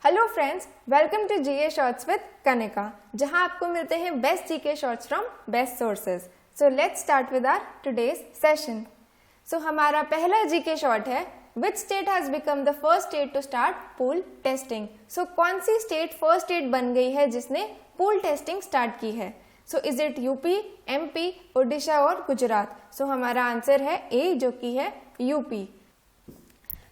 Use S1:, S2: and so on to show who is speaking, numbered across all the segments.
S1: Hello friends, welcome to GK shorts with Kanika, जहां आपको मिलते हैं best GK shorts from best sources. So let's start with our today's session. So हमारा पहला GK short है, which state has become the first state to start pool testing. So कौन सी state first state बन गई है जिसने pool testing start की है? So is it UP, MP, Odisha और गुजरात? सो हमारा आंसर है ए, जो कि है यूपी।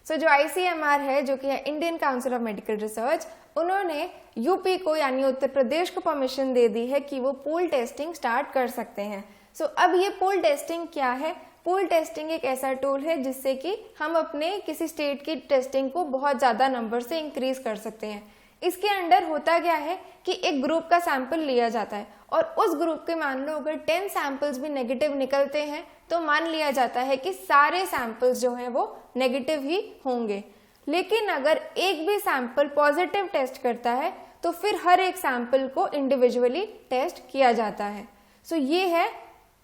S1: सो जो ICMR है, जो कि है Indian council of medical research, उन्होंने यूपी को यानी उत्तर प्रदेश को परमिशन दे दी है कि वो पूल टेस्टिंग स्टार्ट कर सकते हैं। सो अब ये पूल टेस्टिंग क्या है? पूल टेस्टिंग एक ऐसा टूल है जिससे कि हम अपने किसी स्टेट की टेस्टिंग को बहुत ज़्यादा नंबर से इंक्रीज कर सकते हैं। इसके अंडर होता क्या है कि एक ग्रुप का सैंपल लिया जाता है और उस ग्रुप के मान लो अगर 10 सैंपल्स भी नेगेटिव निकलते हैं तो मान लिया जाता है कि सारे सैंपल्स जो हैं वो नेगेटिव ही होंगे। लेकिन अगर एक भी सैंपल पॉजिटिव टेस्ट करता है तो फिर हर एक सैंपल को इंडिविजुअली टेस्ट किया जाता है। सो ये है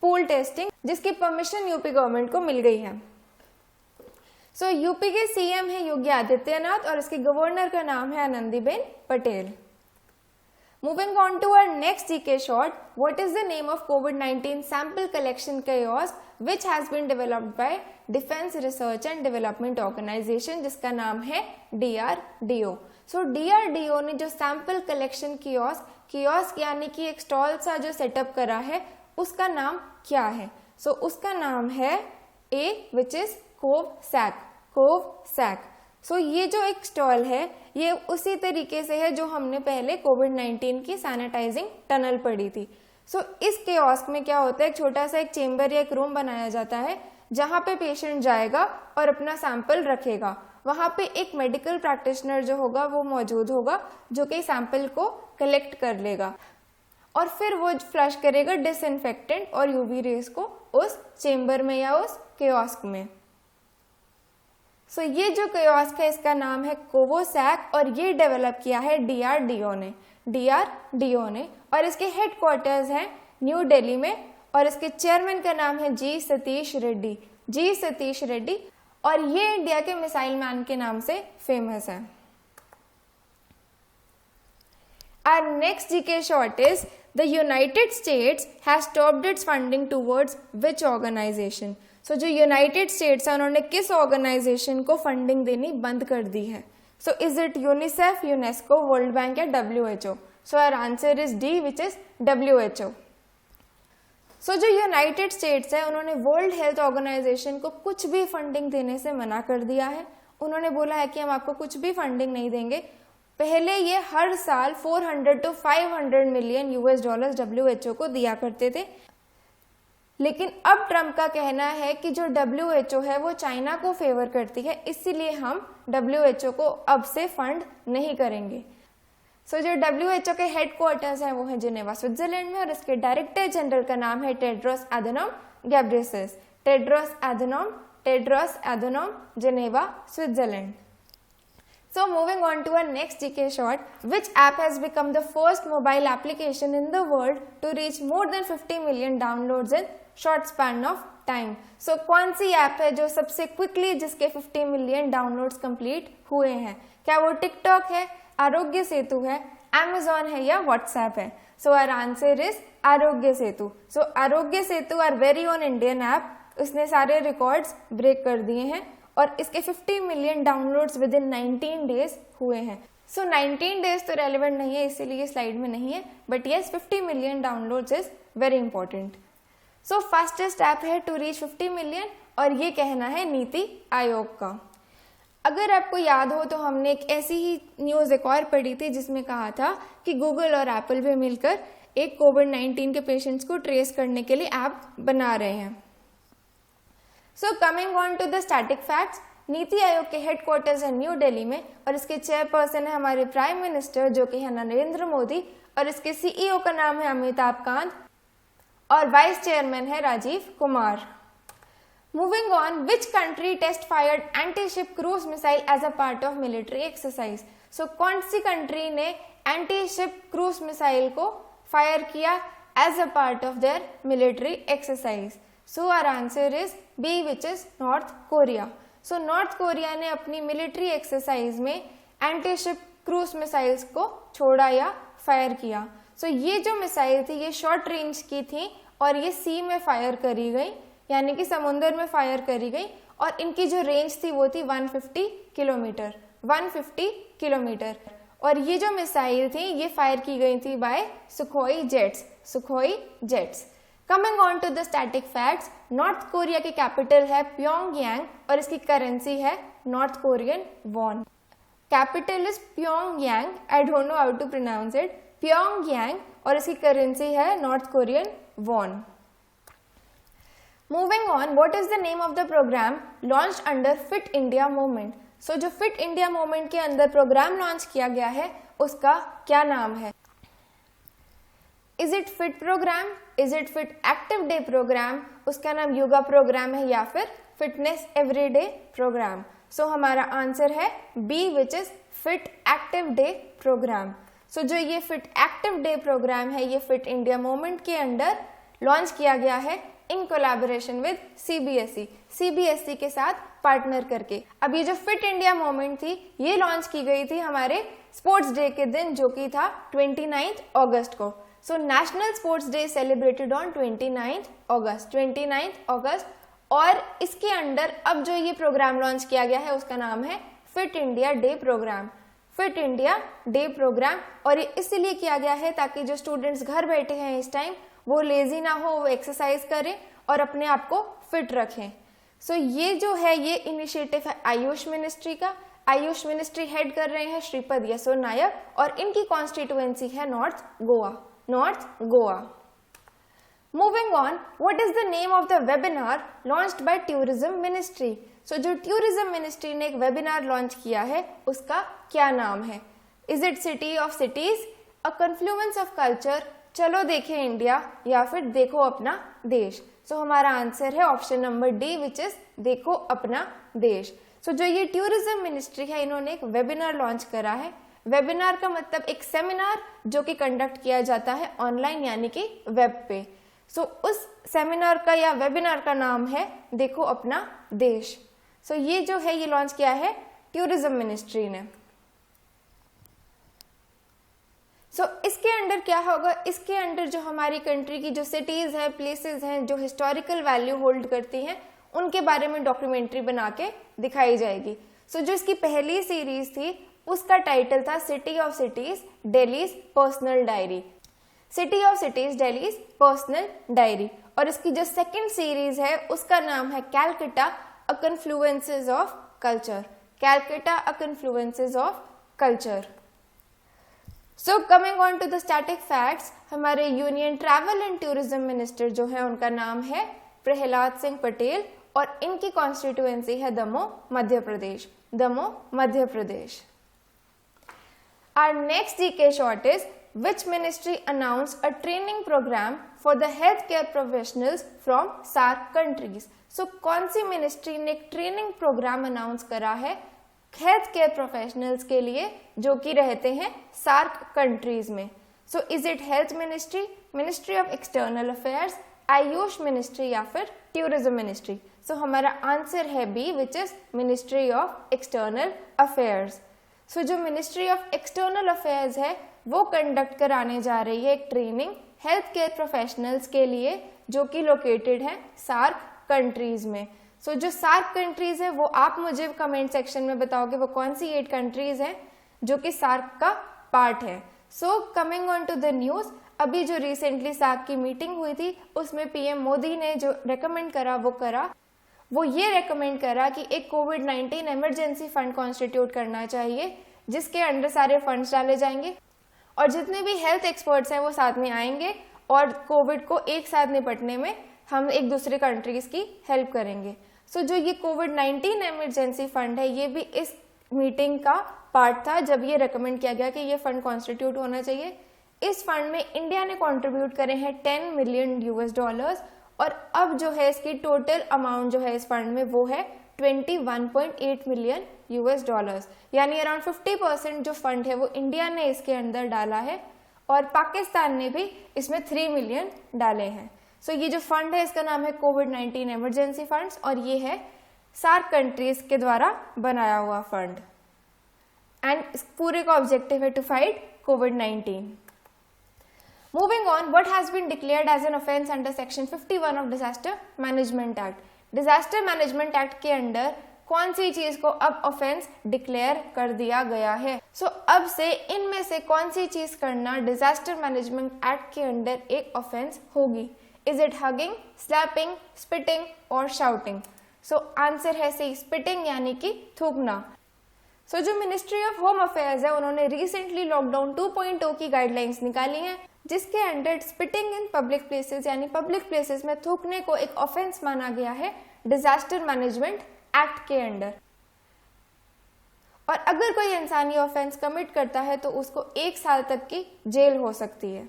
S1: पूल टेस्टिंग, जिसकी परमिशन यूपी गवर्नमेंट को मिल गई है। सो यूपी के CM है योगी आदित्यनाथ और इसके गवर्नर का नाम है Anandiben Patel. Moving on to our next GK short, what is the name of COVID-19 sample collection kiosk which has been developed by Defense Research and Development Organization, जिसका नाम है DRDO। So DRDO ने जो सैंपल कलेक्शन कियोस्क यानी कि एक stall सा जो सेटअप करा है, उसका नाम क्या है? So उसका नाम है A, which is कोवसैक। सो ये जो एक स्टॉल है ये उसी तरीके से है जो हमने पहले कोविड-19 की सैनिटाइजिंग टनल पढ़ी थी। सो इस कियोस्क में क्या होता है, एक छोटा सा एक चेम्बर या एक रूम बनाया जाता है जहाँ पे पेशेंट जाएगा और अपना सैंपल रखेगा। वहाँ पे एक मेडिकल प्रैक्टिशनर जो होगा वो मौजूद होगा जो कि सैंपल को कलेक्ट कर लेगा और फिर वो फ्लश करेगा डिसइंफेक्टेंट और UV रेस को उस चेम्बर में या उस कियोस्क में। सो ये जो कियोस्क है इसका नाम है कोवोसैक और ये डेवलप किया है DRDO ने और इसके हेडक्वार्टर्स हैं न्यू दिल्ली में और इसके चेयरमैन का नाम है जी सतीश रेड्डी और ये इंडिया के मिसाइल मैन के नाम से फेमस है। Our next GK short is the United States has stopped its funding towards which organization? सो जो यूनाइटेड स्टेट्स है उन्होंने किस ऑर्गेनाइजेशन को फंडिंग देनी बंद कर दी है? So is it UNICEF, UNESCO, World Bank या WHO? So our answer is D, which is WHO। So जो यूनाइटेड स्टेट्स है उन्होंने वर्ल्ड हेल्थ ऑर्गेनाइजेशन को कुछ भी फंडिंग देने से मना कर दिया है। उन्होंने बोला है कि हम आपको कुछ भी फंडिंग नहीं देंगे। पहले ये हर साल 400 to 500 मिलियन US$ WHO को दिया करते थे, लेकिन अब ट्रम्प का कहना है कि जो WHO है वो चाइना को फेवर करती है, इसीलिए हम WHO को अब से फंड नहीं करेंगे। सो जो WHO के हेडक्वार्टर्स हैं वो है जिनेवा, स्विट्जरलैंड में और इसके डायरेक्टर जनरल का नाम है Tedros एधनोम Ghebreyesus. Tedros एधनोम, Geneva, Switzerland. So moving on to our next GK short, which app has become the first mobile application in the world to reach more than 50 million downloads in short span of time? So कौन सी app है जो सबसे quickly जिसके 50 million downloads complete हुए हैं? क्या वो TikTok है, आरोग्य सेतु है, Amazon है या व्हाट्सएप है? So our answer is आरोग्य Setu. So Aarogya Setu are very own Indian app, उसने सारे रिकॉर्ड्स ब्रेक कर दिए हैं और इसके 50 million downloads with in 19 days हुए हैं। सो 19 डेज तो रेलिवेंट नहीं है इसीलिए स्लाइड में नहीं है, but yes 50 million downloads is very important. So fastest app है टू रीच 50 मिलियन और ये कहना है नीति आयोग का। अगर आपको याद हो तो हमने एक ऐसी ही न्यूज़ एक और पढ़ी थी जिसमें कहा था कि गूगल और एप्पल भी मिलकर एक कोविड-19 के पेशेंट्स को ट्रेस करने के लिए ऐप बना रहे हैं। So coming on to the static facts, NITI Aayog के हेडक्वार्टर्स है न्यू दिल्ली में और इसके चेयरपर्सन है हमारे प्राइम मिनिस्टर जो कि है नरेंद्र मोदी और इसके CEO का नाम है अमिताभ कांत और वाइस चेयरमैन है Rajiv Kumar. Moving on, which country test fired anti ship cruise missile as a part of military exercise? So कौन सी कंट्री ने एंटी शिप क्रूज मिसाइल को फायर किया as a part of their military exercise? So our answer is B, which is North Korea. So North Korea ने अपनी military exercise में anti ship cruise missiles को छोड़ा या fire किया। सो ये जो मिसाइल थी ये शॉर्ट रेंज की थी और ये सी में फायर करी गई, यानी कि समुद्र में फायर करी गई, और इनकी जो रेंज थी वो थी 150 किलोमीटर, 150 किलोमीटर। और ये जो मिसाइल थी ये फायर की गई थी by Sukhoi jets, Sukhoi jets. Coming on to the static facts, North Korea की कैपिटल है प्योंगयांग और इसकी करेंसी है North Korean won. Capital is Pyongyang, I don't know how to pronounce it, Pyongyang, और इसकी करेंसी है North Korean won. Moving on, what is the name of the programme launched under Fit India movement? So जो Fit India movement के अंदर programme launch किया गया है उसका क्या नाम है? Is it fit programme, is it fit active day programme, उसका नाम योगा प्रोग्राम है, या फिर फिटनेस एवरीडे प्रोग्राम? सो हमारा आंसर है B, which is Fit active day programme. So जो ये फिट एक्टिव डे प्रोग्राम है ये फिट इंडिया मूवमेंट के अंडर लॉन्च किया गया है in collaboration with CBSE, CBSE के साथ पार्टनर करके। अब ये जो फिट इंडिया मूवमेंट थी ये लॉन्च की गई थी हमारे स्पोर्ट्स डे के दिन, जो कि था 29 अगस्त को। So national sports day celebrated on 29 अगस्त, 29 अगस्त। और इसके अंडर अब जो ये प्रोग्राम लॉन्च किया गया है उसका नाम है fit India day programme, fit India day programme. और ये इसलिए किया गया है ताकि जो स्टूडेंट्स घर बैठे हैं इस टाइम वो लेजी ना हो, वो एक्सरसाइज करें और अपने आप को फिट रखें। सो ये जो है ये इनिशिएटिव है आयुष मिनिस्ट्री का। आयुष मिनिस्ट्री हेड कर रहे हैं श्रीपद यसो नायक और इनकी कॉन्स्टिट्यूएंसी है North Goa, North Goa. Moving on, what is the name of the webinar launched by tourism ministry? So जो टूरिज्म मिनिस्ट्री ने एक वेबिनार लॉन्च किया है उसका क्या नाम है? Is it city of cities, a confluence of culture, चलो देखें इंडिया, या फिर देखो अपना देश? सो हमारा आंसर है option number D, which is देखो अपना देश। सो जो ये टूरिज्म मिनिस्ट्री है इन्होंने एक वेबिनार लॉन्च करा है। वेबिनार का मतलब एक सेमिनार जो कि कंडक्ट किया जाता है ऑनलाइन यानी कि वेब पे। सो उस सेमिनार का या वेबिनार का नाम है देखो अपना देश। सो ये जो है ये लॉन्च किया है टूरिज्म मिनिस्ट्री ने। सो इसके अंडर क्या होगा? इसके अंडर जो हमारी कंट्री की जो सिटीज हैं, प्लेसेस हैं जो हिस्टोरिकल वैल्यू होल्ड करती हैं उनके बारे में डॉक्यूमेंट्री बना के दिखाई जाएगी। सो जो इसकी पहली सीरीज थी उसका टाइटल था city of cities Delhi's personal diary, city of cities Delhi's personal diary. और इसकी जो सेकंड सीरीज है उसका नाम है Calcutta a confluences of culture, Calcutta a confluences of culture. So coming on to the static facts, हमारे union travel and tourism minister जो है उनका नाम है प्रहलाद सिंह पटेल और इनकी कॉन्स्टिट्यूएंसी है Damoh Madhya Pradesh, Damoh Madhya Pradesh. Our next GK short is, which ministry announced a training program for the healthcare professionals from SAARC countries? So कौन सी मिनिस्ट्री ने एक ट्रेनिंग प्रोग्राम अनाउंस करा है हेल्थ केयर प्रोफेशनल्स के लिए जो कि रहते हैं सार्क कंट्रीज में? So is it health ministry, ministry of external affairs, Ayush ministry या फिर टूरिज्म मिनिस्ट्री? सो हमारा आंसर है B, which is ministry of external affairs. So जो मिनिस्ट्री ऑफ एक्सटर्नल अफेयर्स है वो कंडक्ट कराने जा रही है एक ट्रेनिंग हेल्थ केयर प्रोफेशनल्स के लिए जो कि लोकेटेड है सार्क कंट्रीज में। सो जो सार्क कंट्रीज है वो आप मुझे कमेंट सेक्शन में बताओगे वो कौन सी 8 कंट्रीज हैं जो कि सार्क का पार्ट है। So coming on to the news, अभी जो रिसेंटली सार्क की मीटिंग हुई थी उसमें पीएम मोदी ने जो रेकमेंड करा वो ये रेकमेंड करा कि एक कोविड-19 इमरजेंसी फंड कॉन्स्टिट्यूट करना चाहिए जिसके अंडर सारे फंड्स डाले जाएंगे और जितने भी हेल्थ एक्सपर्ट्स हैं वो साथ में आएंगे और कोविड को एक साथ निपटने में हम एक दूसरे कंट्रीज की हेल्प करेंगे। सो जो ये कोविड-19 इमरजेंसी फंड है ये भी इस मीटिंग का पार्ट था जब ये रेकमेंड किया गया कि ये फंड कॉन्स्टिट्यूट होना चाहिए। इस फंड में इंडिया ने कंट्रीब्यूट करे हैं $10 मिलियन और अब जो है इसकी टोटल अमाउंट जो है इस फंड में वो है $21.8 मिलियन, यानी अराउंड 50% जो फंड है वो इंडिया ने इसके अंदर डाला है और पाकिस्तान ने भी इसमें 3 मिलियन डाले हैं। सो ये जो फंड है इसका नाम है कोविड-19 इमरजेंसी फंड्स और ये है सार्क कंट्रीज के द्वारा बनाया हुआ फंड। एंड इस पूरे का ऑब्जेक्टिव है टू फाइट कोविड-19। Moving on, what has been declared as an offence under section 51 of Disaster Management Act? Disaster Management Act के अंडर कौन सी चीज को अब ऑफेंस डिक्लेयर कर दिया गया है? अब से इनमें से कौन सी चीज करना डिजास्टर मैनेजमेंट एक्ट के अंडर एक ऑफेंस होगी? Is it hugging, slapping, spitting और शाउटिंग? आंसर है सी, स्पिटिंग यानी कि थूकना। जो मिनिस्ट्री ऑफ होम अफेयर्स है उन्होंने रिसेंटली लॉकडाउन 2.0 की गाइडलाइंस निकाली हैं, जिसके under spitting in public places यानी पब्लिक प्लेसेस में थूकने को एक ऑफेंस माना गया है डिजास्टर मैनेजमेंट एक्ट के अंडर। और अगर कोई इंसान ये ऑफेंस कमिट करता है तो उसको 1 साल तक की जेल हो सकती है।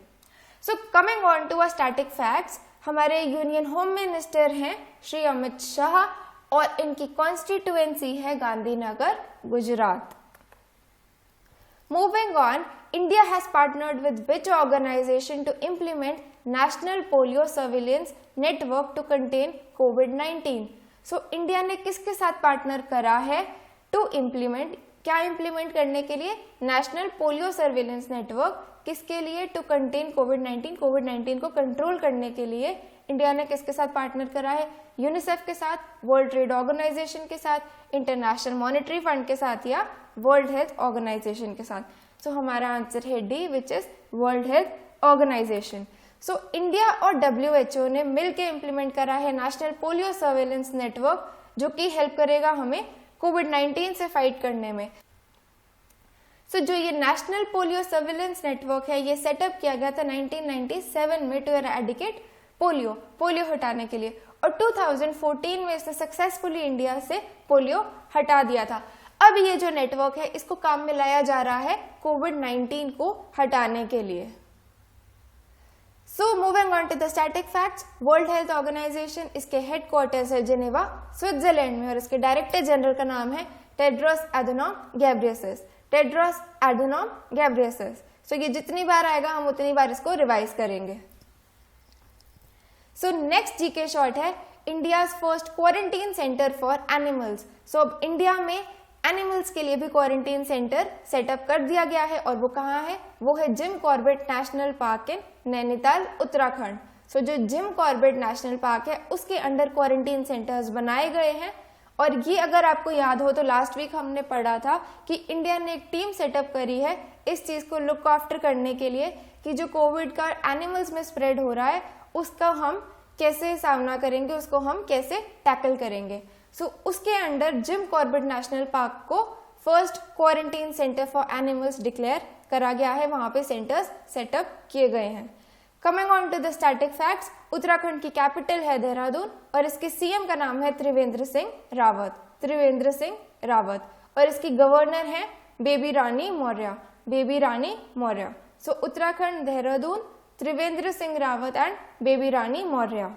S1: Coming on to static facts, हमारे यूनियन होम मिनिस्टर हैं श्री अमित शाह और इनकी कॉन्स्टिट्यूएंसी है Gandhinagar, Gujarat. Moving on, India has partnered with which organization to implement National Polio Surveillance Network to contain COVID-19? India ने किसके साथ पार्टनर करा है टू इम्प्लीमेंट, क्या इम्प्लीमेंट करने के लिए? National polio surveillance network. किसके लिए? टू कंटेन कोविड-19, कोविड-19 को कंट्रोल करने के लिए इंडिया ने किसके साथ पार्टनर करा है? यूनिसेफ के साथ, वर्ल्ड ट्रेड ऑर्गेनाइजेशन के साथ, इंटरनेशनल मॉनेटरी फंड के साथ या वर्ल्ड हेल्थ ऑर्गेनाइजेशन के साथ। हमारा आंसर है D, which is world health organisation. India और WHO ने मिलकर इम्प्लीमेंट करा है नेशनल पोलियो सर्वेलेंस नेटवर्क, जो कि हेल्प करेगा हमें कोविड-19 से फाइट करने में। जो ये नेशनल पोलियो सर्वेलेंस नेटवर्क है, ये सेटअप किया गया था 1997 में टू एराडिकेट पोलियो हटाने के लिए, और 2014 में इसने सक्सेसफुली इंडिया से पोलियो हटा दिया था। अब ये जो नेटवर्क है इसको काम में लाया जा रहा है कोविड-19 को हटाने के लिए। Moving on to the static facts, world health organisation, इसके हेडक्वार्टर्स है जेनेवा, स्विट्जरलैंड में, और इसके डायरेक्टर जनरल का नाम है Tedros Adhanom Ghebreyesus. Tedros Adhanom Ghebreyesus. ये जितनी बार आएगा हम उतनी बार इसको रिवाइज करेंगे। नेक्स्ट जीके शॉर्ट है India's first quarantine centre for animals. अब इंडिया में एनिमल्स के लिए भी क्वारंटीन सेंटर सेटअप कर दिया गया है, और वो कहाँ है? वो है जिम कॉर्बेट नेशनल पार्क इन नैनीताल, उत्तराखंड। जो जिम कॉर्बेट नेशनल पार्क है उसके अंडर क्वारंटीन सेंटर्स बनाए गए हैं। और ये अगर आपको याद हो तो लास्ट वीक हमने पढ़ा था कि इंडिया ने एक टीम सेटअप करी है इस चीज को लुक आफ्टर करने के लिए कि जो कोविड का एनिमल्स में स्प्रेड हो रहा है उसका हम कैसे सामना करेंगे, उसको हम कैसे टैकल करेंगे। उसके under Jim Corbett National Park को first quarantine centre for animals declare करा गया है, वहां पे सेंटर्स सेटअप किए गए हैं। Coming on to the static facts, Uttarakhand की कैपिटल है देहरादून और इसके सीएम का नाम है त्रिवेंद्र सिंह रावत, और इसकी गवर्नर है Baby Rani Maurya. Uttarakhand, Dehradun, Trivendra Singh Rawat and Baby Rani Maurya.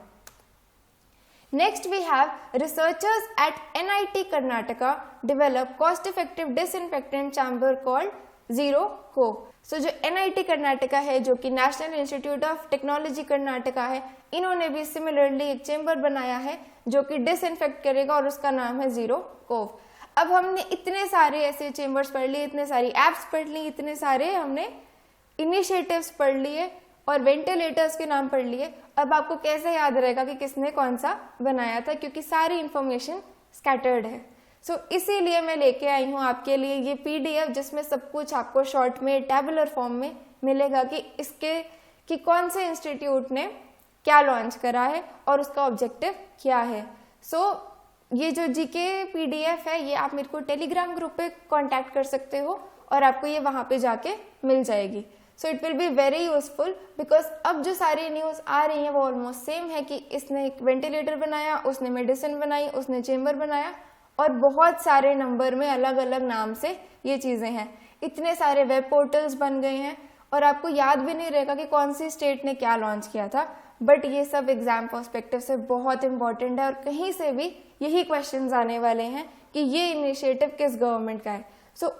S1: Next we have researchers at NIT Karnataka develop cost effective disinfectant chamber called Zero Cove। जो NIT कर्नाटका है जो कि national institute of technology Karnataka है, इन्होंने भी सिमिलरली एक चेंबर बनाया है जो कि डिसइंफेक्ट करेगा और उसका नाम है जीरो कोव। अब हमने इतने सारे ऐसे चेंबर्स पढ़ लिए, इतने सारी एप्स पढ़ ली, इतने सारे हमने इनिशिएटिव्स पढ़ लिए और वेंटिलेटर्स के नाम पढ़ लिए। अब आपको कैसे याद रहेगा कि किसने कौन सा बनाया था, क्योंकि सारी इंफॉर्मेशन स्कैटर्ड है। इसीलिए मैं लेके आई हूँ आपके लिए ये PDF जिसमें सब कुछ आपको शॉर्ट में टैबुलर फॉर्म में मिलेगा कि कौन से इंस्टीट्यूट ने क्या लॉन्च करा है और उसका ऑब्जेक्टिव क्या है। ये जो GK PDF है ये आप मेरे को टेलीग्राम ग्रुप पे कांटेक्ट कर सकते हो और आपको ये वहाँ पे जाके मिल जाएगी। It will be very useful because अब जो सारी न्यूज़ आ रही है वो ऑलमोस्ट सेम है कि इसने एक वेंटिलेटर बनाया, उसने मेडिसिन बनाई, उसने चेंबर बनाया और बहुत सारे नंबर में अलग अलग नाम से ये चीज़ें हैं। इतने सारे वेब पोर्टल्स बन गए हैं और आपको याद भी नहीं रहेगा कि कौन सी स्टेट ने क्या लॉन्च किया था। बट ये सब एग्जाम पर्सपेक्टिव से बहुत इंपॉर्टेंट है और कहीं से भी यही क्वेश्चंस आने वाले हैं कि ये इनिशिएटिव किस गवर्नमेंट का है।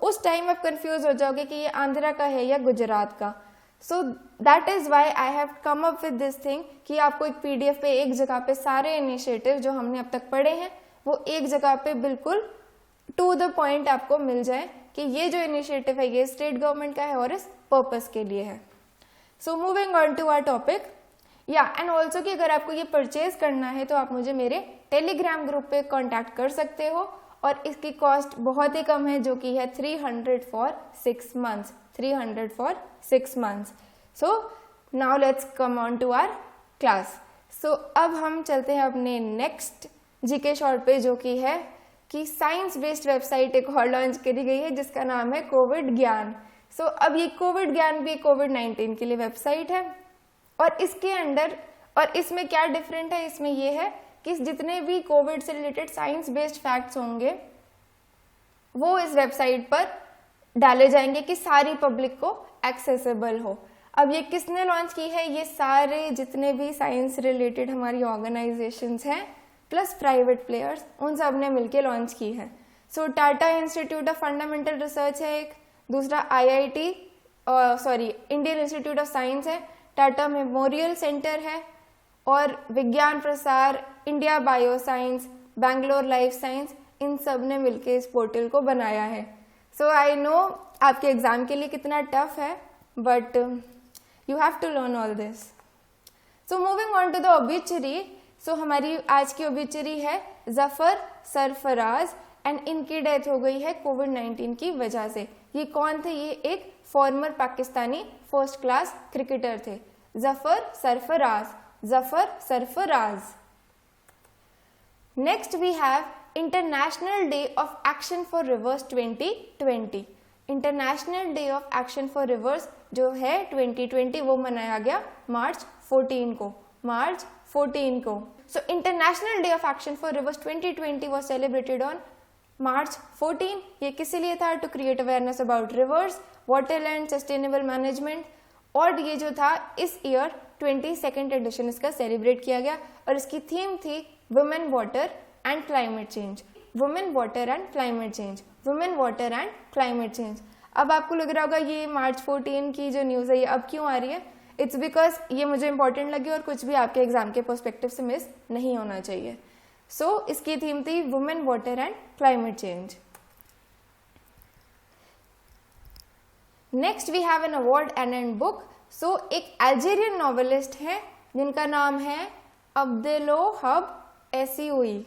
S1: उस टाइम आप कंफ्यूज हो जाओगे कि ये आंध्रा का है या गुजरात का। That is why I have come up with this thing कि आपको एक PDF पे एक जगह पे सारे इनिशिएटिव जो हमने अब तक पढ़े हैं वो एक जगह पे बिल्कुल टू द पॉइंट आपको मिल जाए कि ये जो इनिशिएटिव है ये स्टेट गवर्नमेंट का है और इस पर्पस के लिए है। So moving on to our topic, या एंड ऑल्सो कि अगर आपको ये परचेज करना है तो आप मुझे मेरे टेलीग्राम ग्रुप पे कांटेक्ट कर सकते हो, और इसकी कॉस्ट बहुत ही कम है जो कि है 300 for 6 months, 300 for 6 months. So now let's come on to our class. So अब हम चलते हैं अपने नेक्स्ट जीके शॉर्ट पे, जो कि है कि साइंस बेस्ड वेबसाइट एक और लॉन्च करी गई है जिसका नाम है कोविड ज्ञान। सो अब ये कोविड ज्ञान भी कोविड-19 के लिए वेबसाइट है, और इसके अंडर, और इसमें क्या डिफरेंट है, इसमें ये है कि जितने भी कोविड से रिलेटेड साइंस बेस्ड फैक्ट्स होंगे वो इस वेबसाइट पर डाले जाएंगे कि सारी पब्लिक को एक्सेसिबल हो। अब ये किसने लॉन्च की है, ये सारे जितने भी साइंस रिलेटेड हमारी ऑर्गेनाइजेशंस हैं प्लस प्राइवेट प्लेयर्स, उन सब ने मिलकर लॉन्च की है। So Tata Institute of Fundamental Research है एक, दूसरा IIT Indian Institute of Science है, टाटा मेमोरियल सेंटर है, और Vigyan Prasar, India Bioscience, Bangalore life science, इन सब ने मिलकर इस पोर्टल को बनाया है। सो आई नो आपके एग्जाम के लिए कितना टफ है, but you have to learn all this. So moving on to the obituary, so हमारी आज की ओबिचुरी है जफर सरफराज, एंड इनकी डेथ हो गई है कोविड-19 की वजह से। ये कौन थे, ये एक former Pakistani first class cricketer थे, Zafar Sarfaraz, Zafar Sarfaraz. Next we have International Day of Action for Rivers 2020। International Day of Action for Rivers जो है 2020 वो मनाया गया मार्च 14 को, मार्च 14 को। So International Day of Action for Rivers 2020 was celebrated on March 14। ये किस लिए था, to create awareness about rivers, waterland, sustainable management, और ये जो था इस ईयर 22nd एडिशन इसका सेलिब्रेट किया गया, और इसकी थीम थी women water and climate change, women water and climate change, women water and climate change. अब आपको लग रहा होगा ये मार्च 14 की जो न्यूज़ है ये अब क्यों आ रही है, इट्स बिकॉज ये मुझे इंपॉर्टेंट लगी और कुछ भी आपके एग्जाम के पर्सपेक्टिव से मिस नहीं होना चाहिए। सो इसकी थीम थी women water and climate change. Next we have an award and book. So एक अल्जीरियन नॉवेलिस्ट है जिनका नाम है अब्देलोहब एसीउई।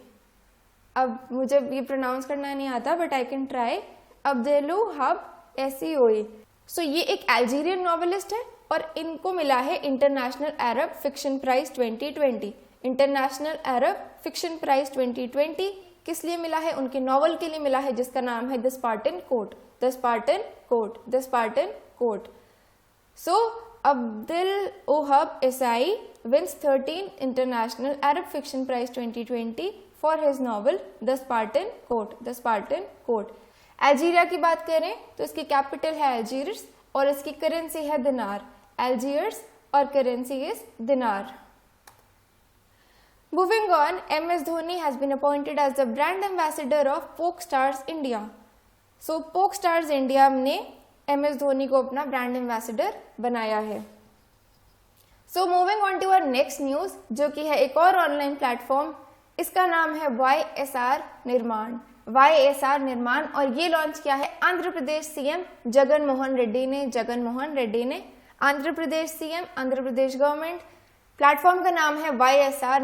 S1: अब मुझे ये प्रोनाउंस करना नहीं आता बट आई कैन ट्राई, अब्देलोहब एसीउई। सो ये एक अल्जीरियन नॉवेलिस्ट है और इनको मिला है इंटरनेशनल अरब फिक्शन प्राइज 2020। इंटरनेशनल अरब फिक्शन प्राइज 2020 किस लिए मिला है, उनके नॉवल के लिए मिला है जिसका नाम है the Spartan Coat, the Spartan Coat, the Spartan Coat. So Abdelouahab Aissaoui wins 13th International Arab Fiction Prize 2020 for his novel The Spartan Coat, The Spartan Coat। Algeria की बात करें तो इसकी कैपिटल है अल्जीयर्स और इसकी करेंसी है दिनार, अल्जीयर्स और करेंसी इज दिनार। Moving on, MS Dhoni has been appointed as the brand ambassador of PokeStars India. So PokeStars India ने MS धोनी को अपना ब्रांड एम्बेसडर बनाया है। So moving on to our next news जो कि है एक और ऑनलाइन प्लेटफॉर्म, इसका नाम है YSR निर्माण, YSR निर्माण, और ये लॉन्च किया है आंध्र प्रदेश सीएम जगन मोहन रेड्डी ने, Andhra Pradesh CM, Andhra Pradesh government. Platform का नाम है YSR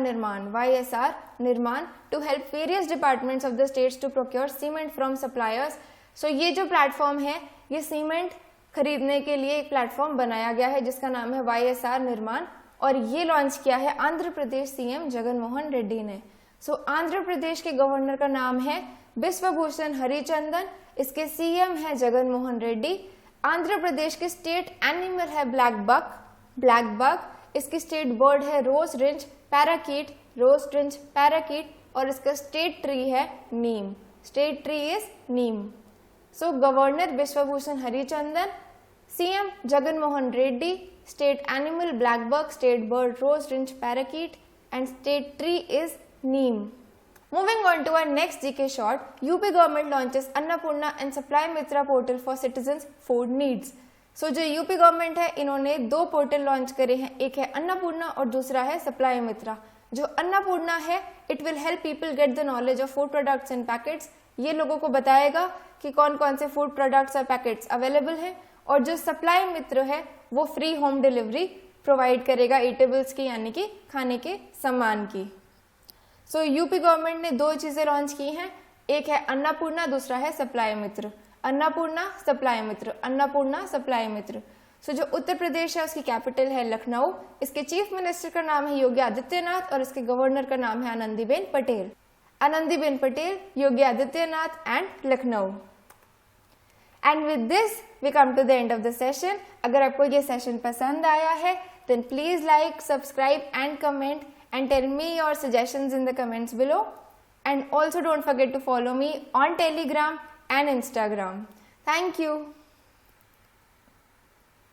S1: Nirman to help various departments of the states to procure cement from suppliers. So ये जो प्लेटफॉर्म है ये सीमेंट खरीदने के लिए एक प्लेटफॉर्म बनाया गया है जिसका नाम है YSR निर्माण, और ये लॉन्च किया है आंध्र प्रदेश सीएम जगन मोहन रेड्डी ने। सो आंध्र प्रदेश के गवर्नर का नाम है बिश्वभूषण हरिचंदन, इसके सीएम है जगन मोहन रेड्डी। आंध्र प्रदेश के स्टेट एनिमल है ब्लैक बक, इसकी स्टेट बर्ड है रोज रिंच पैराकीट, और इसका स्टेट ट्री है नीम, state tree is neem. So governor Bishwabhusan Harichandan, CM Jagan Mohan Reddy, state animal black buck, state bird rose ringed parakeet, and state tree is neem. Moving on to our next GK short, UP government launches Annapurna and Supply Mitra portal for citizens food needs. So जो UP government है इन्होंने दो portal launch करे हैं, एक है अन्नपूर्णा और दूसरा है सप्लाई मित्रा। जो अन्नपूर्णा है it will help people get the knowledge of food products and packets ये लोगों को बताएगा कि कौन कौन से फूड प्रोडक्ट्स और पैकेट्स अवेलेबल हैं, और जो सप्लाई मित्र है वो फ्री होम डिलीवरी प्रोवाइड करेगा ईटेबल्स की, यानी कि खाने के सामान की। सो यूपी गवर्नमेंट ने 2 चीज़ें लॉन्च की हैं, एक है अन्नपूर्णा, दूसरा है सप्लाई मित्र। अन्नपूर्णा सप्लाई मित्र, अन्नपूर्णा सप्लाई मित्र। सो जो उत्तर प्रदेश है उसकी कैपिटल है लखनऊ, इसके चीफ मिनिस्टर का नाम है योगी आदित्यनाथ और इसके गवर्नर का नाम है Anandiben Patel. Anandiben Patel, Yogi Adityanath and Lucknow. And with this we come to the end of the session. अगर आपको ये सेशन पसंद आया है then please like, subscribe and comment and tell me your suggestions in the comments below, and also don't forget to follow me on Telegram and Instagram. Thank you.